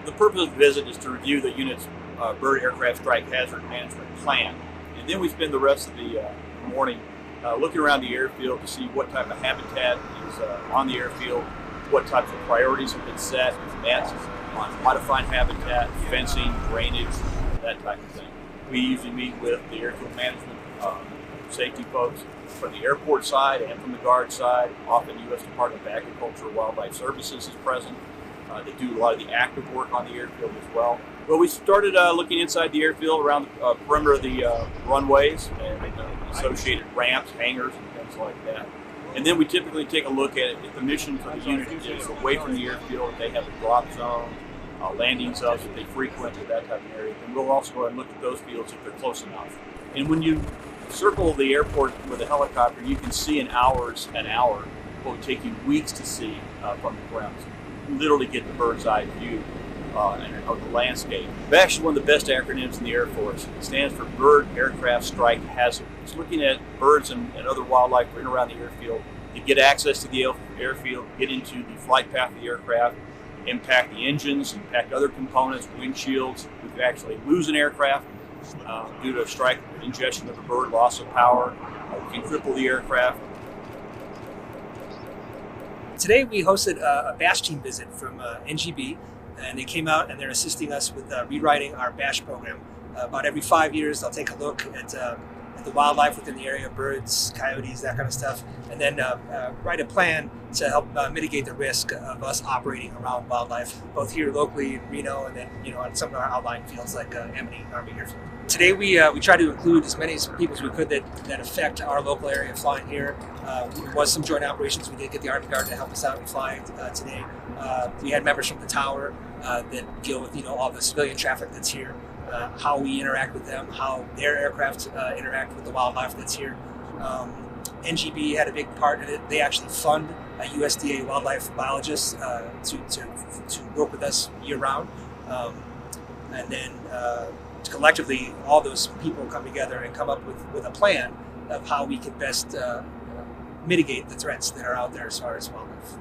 The purpose of the visit is to review the unit's bird aircraft strike hazard management plan. And then we spend the rest of the morning looking around the airfield to see what type of habitat is on the airfield, what types of priorities have been set, nets on modifying habitat, fencing, drainage, that type of thing. We usually meet with the airfield management safety folks from the airport side and from the guard side. Often U.S. Department of Agriculture and Wildlife Services is present. They do a lot of the active work on the airfield as well. Well, we started looking inside the airfield around the perimeter of the runways and associated ramps, hangars, and things like that. And then we typically take a look at it if the mission for the unit is away from the airfield, if they have a drop zone, landing zones that they frequent, that type of area. And we'll also go and look at those fields if they're close enough. And when you circle the airport with a helicopter, you can see in hours an hour what would take you weeks to see from the ground. So you literally get the bird's eye view of the landscape. BASH is one of the best acronyms in the Air Force. It stands for Bird Aircraft Strike Hazard. It's looking at birds and other wildlife in and around the airfield to get access to the airfield, get into the flight path of the aircraft, impact the engines, impact other components, windshields. We could actually lose an aircraft due to a strike, ingestion of a bird, loss of power. We can cripple the aircraft. Today we hosted a BASH team visit from NGB, and they came out and they're assisting us with rewriting our BASH program. About every 5 years, they'll take a look at the wildlife within the area, birds, coyotes, that kind of stuff, and then write a plan to help mitigate the risk of us operating around wildlife, both here locally in Reno and then on some of our outlying fields like Amity Army Airfield. Today we try to include as many people as we could that affect our local area flying here. There was some joint operations. We did get the Army Guard to help us out in flying today. We had members from the tower that deal with all the civilian traffic that's here. How we interact with them, how their aircraft interact with the wildlife that's here. NGB had a big part in it. They actually fund a USDA wildlife biologist to work with us year round. And then collectively, all those people come together and come up with a plan of how we can best mitigate the threats that are out there as far as wildlife.